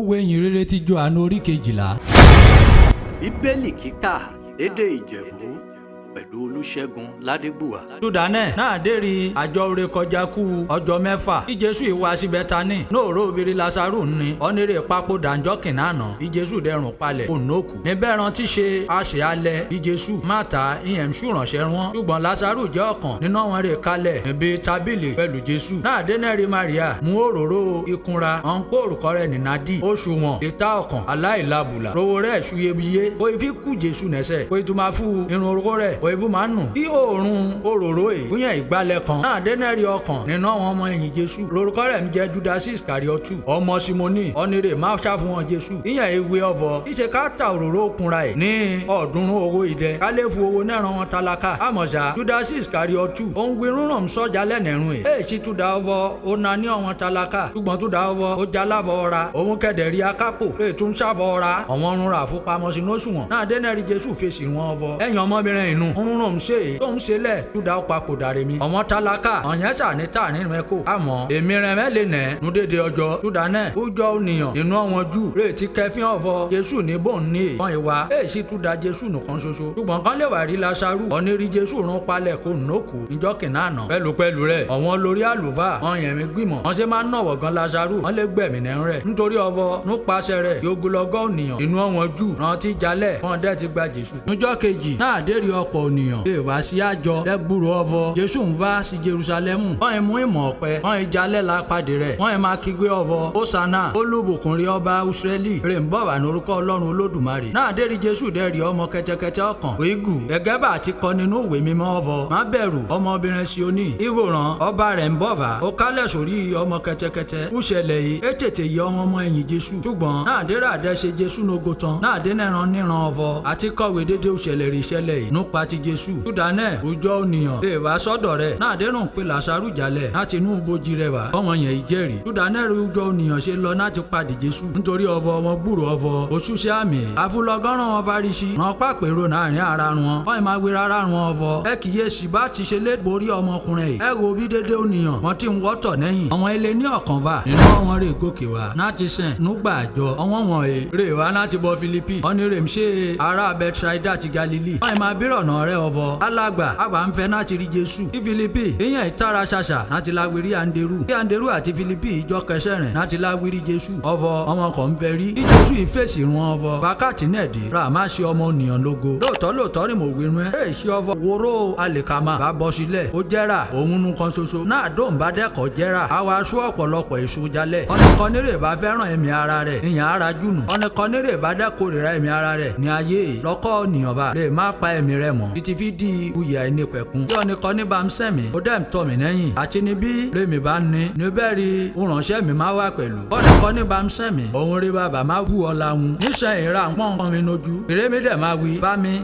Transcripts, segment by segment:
Ìwé ìyìnrere ti Jòhánù orí 12. Bíbélì kíkà lédè Ìjẹ̀bú pẹ̀lú Olúṣẹ́gun Ládégbùwà. Júdánẹ̀ náà dérí àjọ oore kọjá kú ọjọ́ mẹ́fà bí Jésù ìwà sí Bẹ́tánì nóòró obìnrin Lásárù ní ọ́nẹ́rẹ́ pápó dànjọ́ kìnnànà bí Jésù dẹrùn palẹ̀ ònókù níbẹ̀ rántí ṣe àṣẹ alẹ́ bí Jésù Máta ìyẹn ṣùrànṣẹ́ wọn ṣùgbọ́n Lásárù jẹ́ ọ̀kan nínú àwọn rẹ̀ kalẹ̀ níbi tábìlì pẹ̀lú Jésù náà dénẹ́rì Maria mú òróró ìkunra ọ̀n pé orúkọ rẹ̀ nínádì oṣù wọn ìta ọ̀kan aláìlábùlà rówó rẹ̀ ṣuyebíye kó ifi kú Jésù nẹ́sẹ̀ kó ìtumá fún irun orúkọ rẹ̀ kó ifu máa nù kí òórùn òróró yìí kúnyẹ̀ ìgbálẹ̀ kan náà dénẹ́rì ọkàn nínú àwọn ọmọ ẹ̀yìn Jésù lórúkọ rẹ̀ ń jẹ́ Júdásì Ìsíkáríọ́tù ọmọ Símónì ọ̀nẹ́rẹ̀ máa ṣàfihàn Jésù ìyẹn ewé ọ̀fọ̀ ìṣe ká ta òróró kunra ẹ̀ ní ọ̀ọ́dúnrún owó idẹ kálẹ̀ fún owó náírà wọn tálákà àmọ̀ṣá Júdásì Ìsíkáríọ́tù òun gbinrún ràn sọ́jà lẹ́nẹ̀rún ẹ̀ èyí sì tún da ọ̀fọ̀ ó na ní ọ̀wọ́n tálákà ṣùgbọ́n tún da ọ̀fọ̀ ó já láfọ̀ ọ̀ra òun kẹ̀dẹ̀ rí akápò lè tún ṣàfọ̀ ọ̀ra ọ̀wọ́n rún ra àfúpamọ́ sínú òṣùwọ̀n náà dénẹ́rì Jésù fèsì wọn ọ̀fọ̀ ẹ̀yìn ọmọbìnrin inú rún ràn ṣe é tó ń ṣe lẹ̀ tún da ọ̀pá kò dàrí mi ọ̀wọ́n tálákà ọ̀yẹ́ sà ní tà nínú ẹ̀kọ́ àmọ́ èmi rẹ̀ mẹ́lẹ̀ nẹ̀ nùdédé ọjọ́ Júdánẹ̀ ó jọ ònìyàn inú àwọn jù rètí kẹfín ọ̀fọ̀ Jésù ní bòun ní èèyàn ìwà èyí tún da Jésù nìkan ṣoṣo ṣùgbọ́n kan lè wà rí Lásárù ọ̀nìrí Jésù rún palẹ̀ kó nókù níjọ́ kìnnànà pẹ̀lúpẹ̀lú rẹ̀ ọ̀wọ́n lórí àlùfáà ọ̀yẹ̀ mi gbìmọ̀ wọ́n ṣe máa ń nọ̀wọ̀ gan Lásárù wọ́n lè gbẹ̀mí nẹ́rún rẹ̀ nítorí ọ̀fọ̀ nípasẹ̀ rẹ̀ yogolọ́gọ́ ònìyàn inú àwọn jù rántí jalẹ̀ wọn dẹ́ ti gba Jésù níjọ́ kejì náà dérí ọ̀pọ̀ ònìyàn lè wá sí àjọ lẹ́gbùrú ọ̀fọ̀ Jésù ń wá sí Jerúsálẹ́mù wọ́n mú ìmọ̀ ọ̀pẹ wọ́n jalẹ̀ lápàdé rẹ̀ wọ́n máa kígbe ọ̀fọ̀ Hósánà olùbùkún rí ọba Ísírẹ́lì rè ń bọ̀ wà lórúkọ Ọlọ́run Olódùmarè náà dérí Jésù dẹ́rì ọmọ kẹ́tẹ́kẹ́tẹ́ ọkàn òigù gẹ́gẹ́ bá ti kọ nínú ìwé mímọ́ ọ̀fọ̀ má bẹ̀rù ọmọbìnrin Síónì ìwòran ọba rẹ̀ ń bọ̀ wá ó kálẹ̀ sórí ọmọ kẹ́tẹ́kẹ́tẹ́ kúṣẹlẹ̀ yìí é tètè yẹ ọmọ ẹ̀yìn Jésù ṣùgbọ́n náà dé ràdẹ́ ṣe Jésù nógo tán náà dé nẹ́ran níran ọ̀fọ̀ àti kọ̀wé dédé òṣèlè rí ìṣẹ̀lẹ̀ yìí nípa ti Jésù Júdánẹ̀ òjò ònìyàn lè wá sọ́dọ̀ rẹ̀ náà dé rùn pé Lásárù jalẹ̀ láti inú ibojì rẹ̀ wá ọmọ yẹn ìjẹ́rìí Júdánẹ̀ òjò ònìyàn ṣe lọ láti pàdé Jésù nítorí ọ̀fọ̀ ọmọ gbúrò ọ̀fọ̀ oṣùṣẹ́ àmì àfúlọ́gọ́rùn wọn Fárísì wọn pàpérò láàrin ara wọn wọn máa gbé rárá wọn ọ̀fọ̀ ẹ kìyèsí bá ti ṣe lé borí ọmọkùnrin yìí ẹ wo bí dédé ònìyàn wọn ti ń wọ́tọ̀ lẹ́yìn àwọn ilé ní ọ̀kan bá nínú wọn rè gòkè wá láti sìn nígbà àjọ ọwọ́n wọn rè wá láti bọ Fílípì wọn ní rèm ṣe ará Bẹ́tísáídà ti Galili wọn máa bírọ̀ náà rẹ ọ̀fọ̀ alàgbà àbá ń fẹ́ láti rí Jésù kí Fílípì ìyẹn ìtara ṣàṣà láti láwìrí Áńdérù kí Áńdérù àti Fílípì ìjọ kẹsẹ̀rìn láti láwìrí Jésù ọ̀fọ̀ ọmọ kan ń bẹ rí kí Jésù ìfèsì run ọ̀fọ̀ wákàtí náà dé rà má ṣe ọmọ ènìyàn lógo lóòótọ́ ni mo wí run ẹ èyí ṣe ọ̀fọ̀ wóró àlìkàmà bá bọ́ sílẹ̀ ó jẹ́ra òun nu kan ṣoṣo náà dóun bá dẹ́kọ̀ jẹ́ra àwa aṣọ ọ̀pọ̀lọpọ̀ èso jalẹ̀ ọ̀nìkan nírè bá fẹ́ràn ẹ̀mí ara rẹ̀ ìyàn ara jùnù ọ̀nìkan nírè bá dẹ́kọ̀rìíra ẹ̀mí ara rẹ̀ ní ayé lọ́kọ́ ènìyàn bá lè má pa ẹ̀mí rẹ̀ mọ́ títí fi di uyè àìnípẹ̀kun bí ọ̀nìkan ní bá ń sẹ̀mí ó dẹ̀ ń tọ̀ mí lẹ́yìn àti níbí rèmi bá ní níbẹ̀ rí ìránṣẹ́ mi máa wà pẹ̀lú ọ̀nìkan ní bá ń sẹ̀mí òun rí bàbá máa wù ọ́ lahun níṣẹ́ ìra pọ́n mi lójú ìrémi dẹ̀ máa wí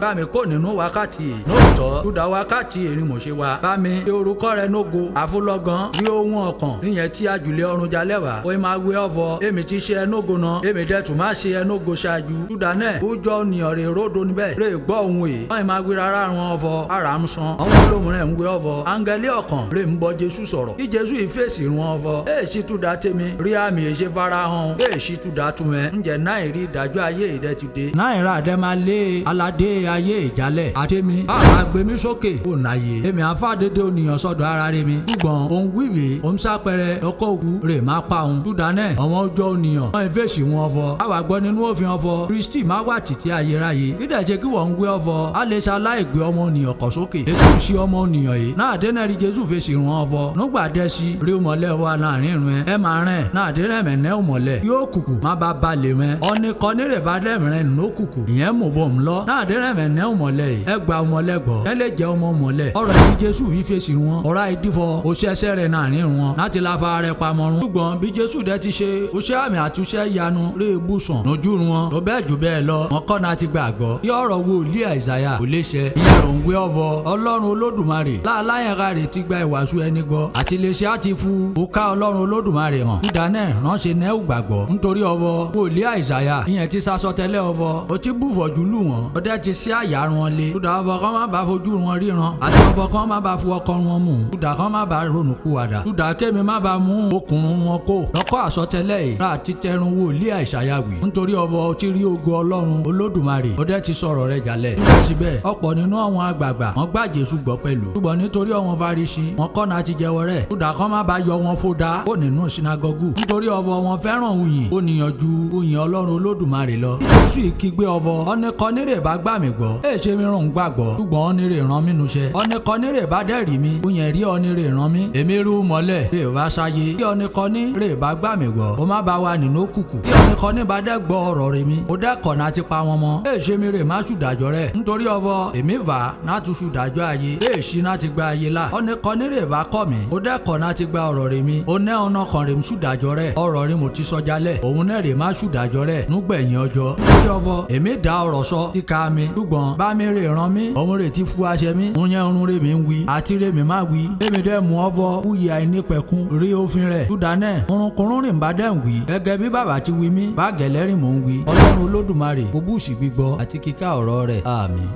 bá mi kó nínú wákàtí yìí lóòótọ́ dúdà wákàtí yìí ni mo ṣe wá bá mi ṣe orúkọ rẹ̀ nógo àfúlọ́gán rí ohun ọkàn níyẹn tí àjùlé ọrùn jalẹ̀ wá ó máa wé ọ̀fọ̀ èmi ti ṣe ẹnógo náà èmi dẹ̀ tún máa ṣe ẹnógo ṣáájú Júdánẹ̀ ó jọ ènìyàn rè ródo níbẹ̀ rè gbọ́ ohun èyí wọ́n máa wí rárá wọn ọ̀fọ̀ ara ń san àwọn olóhùn rẹ̀ ń wé ọ̀fọ̀ áńgẹ́lì ọ̀kan rè ń bọ Jésù sọ̀rọ̀ kí Jésù ìfèsì run ọ̀fọ̀ èèṣì tún dá tèmi rí àmì èṣe farahàn èèṣì tún dá tún ẹ ǹjẹ́ náà rí ìdájọ́ ayé ìdẹ́ ti dé náà ìrà àdẹ́ máa lé aládé ayé ìjálẹ̀ àtẹ́mi àgbẹ̀mí sókè ò náyè èmi àfàdédé ònìyàn sọ́dọ̀ ara rẹ̀ mi ṣùgbọ́n òun wíwèé òun sápẹrẹ ọkọ̀ òkú rè má pa òun Júdánẹ̀ ọmọ ọjọ́ ònìyàn wọ́n ìfèsì wọn ọ̀fọ̀ àwa gbọ́ nínú òfin ọ̀fọ̀ Kristi má wà títí ayérayé dídẹ̀ ṣe kí wọ́n ń gbé ọ̀fọ̀ á lè ṣaláìgbé ọmọ ònìyàn kọ̀ sókè èso ṣí ọmọ ònìyàn yìí náà dénẹ́rì Jésù fèsì run ọ̀fọ̀ nígbà dẹ́sí rí mọ́lẹ̀ wa láàrin ìrún ẹ máa rìn náà dénẹ́mẹ̀nẹ́ òmọ̀lẹ̀ yóò kùkù má bá balẹ̀ rẹ ọ̀nìkan nírè bá dẹ́mìrín nínú kùkù ìyẹn mú bò ń lọ náà dénẹ́mẹ̀nẹ́ òmọ̀lẹ̀ yìí ẹ gba òmọ̀lẹ̀ gbọ́ ẹ lè jẹ́ ọmọ òmọ̀lẹ̀ ọ̀rọ̀ ìdí Jésù fífèsì wọn ọ̀rọ̀ ìdífọ̀ òṣèṣẹ́ rẹ̀ láàrin wọn láti láfa rẹ̀ pamọ́rún ṣùgbọ́n bí Jésù dẹ́ ti ṣe òṣẹ́ àmì àtúnṣe ìyanu rí ibùsùn lójú wọn tó bẹ́ẹ̀ jù bẹ́ẹ̀ lọ wọn kọ́ náà ti gbàgbọ́ bí ọ̀rọ̀ wòlíì Àìsáyà kò lè ṣẹ ìyẹn ló ń gbé ọ̀fọ̀ ọlọ́run olódùmarè láàláyẹ̀ká rè ti gba ìwàásù ẹni gbọ́ àti iléeṣẹ́ àti fu òkà ọlọ́run olódùmarè hàn kúdánẹ̀ ránṣẹ́ nẹ́ẹ̀ gbàgbọ́ nítorí ọ̀fọ̀ wòlíì àìsàyà ìyẹn ti sasọtẹ́lẹ̀ ọ̀fọ̀ ó ti bùfọ̀jú lù wọ́n ọdẹ ti sí àyà wọn lé kúdà ọ̀fọ̀ kan má bàa fojú wọn ríran àti ọ̀fọ̀ kan má bàa fu ọkọ wọn mú kúdà kan má bàa ronú kúwàdà kúdà kémi má bàa mú okùnrùn wọn kó lọ́kọ́ àsọtẹ́lẹ̀ yìí rà ti tẹrun wòlíì àìsàyà wì nítorí ọ̀fọ̀ ti rí ògo ọlọ́run olódùmarè ọdẹ ti sọ̀rọ̀ rẹ̀ jalẹ̀ síbẹ̀ ọ̀pọ̀ nínú àwọn àgbààgbà wọn gbà Jésù gbọ́ pẹ̀lú ṣùgbọ́n nítorí àwọn Farisí wọn kọ́ náà ti jẹ́wọ́ rẹ̀ kúdà kan má bàa yọ wọn fódà ó nínú sinagogu nítorí ọ̀fọ̀ wọn fẹ́ràn òyìn ó níyànjú òyìn ọlọ́run olódùmarè lọ Jésù ìkígbe ọ̀fọ̀ ọ̀nìkan nírè bá gbà mí gbọ́ èè ṣe mi rún gbàgbọ́ ṣùgbọ́n ọ̀nìrè ràn mí nuṣẹ́ ọ̀nìkan nírè bá dẹ́rì mi òyìn rí ọ̀nìrè ràn mí èmi rú mọ́lẹ̀ rè bá ṣáyé kí ọ̀nìkan nírè bá gbà mí gbọ́ ó má bá wa nínú òkùnkùn kí ọ̀nìkan ní bá dẹ́ gbọ́ ọ̀rọ̀ rẹ̀ mi ó dẹ́kọ̀ náà ti pa wọn mọ́ èè ṣe mi rè má ṣùdàjọ́ rẹ̀ nítorí ọ̀fọ̀ èmi fà náà tún ṣùdàjọ́ ayé èè ṣí náà ti gba ayé la ọ̀nìkan nírè bá kọ́ mi ó dẹ́kọ̀ náà ti gba ọ̀rọ̀ rẹ̀ mi ó nẹ́ ọ̀nà kan rè ṣùdàjọ́ rẹ̀ ọ̀rọ̀ rẹ̀ mo ti sọ jalẹ̀ òun náà rè má ṣùdàjọ́ rẹ̀ núgbẹ̀yìn ọjọ́ nítorí ọ̀fọ̀ èmi dá ọ̀rọ̀ sọ kíka mi ṣùgbọ́n bá mi rè ràn mí òun rè ti fu aṣẹ mi ń yẹn irun rè mi ń wí àti rè mi má wí èmi dẹ́ mú ọ̀fọ̀ kúyè àìnípẹ̀kun rí òfin rẹ̀ ṣùdánẹ̀ orunkunrun rìn bá dẹ́ ń wí gẹ́gẹ́ bí bàbá ti wí mí bá gẹ̀lẹ́rìn mò ń wí ọlọ́run olódùmarè kò búùsì gbígbọ́ àti kíká ọ̀rọ̀ rẹ̀ àmín.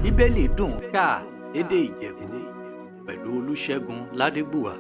Bíbélì dùn ká lédè Ìjẹ̀bú pẹ̀lú Olúṣẹ́gun Ládégbùwà.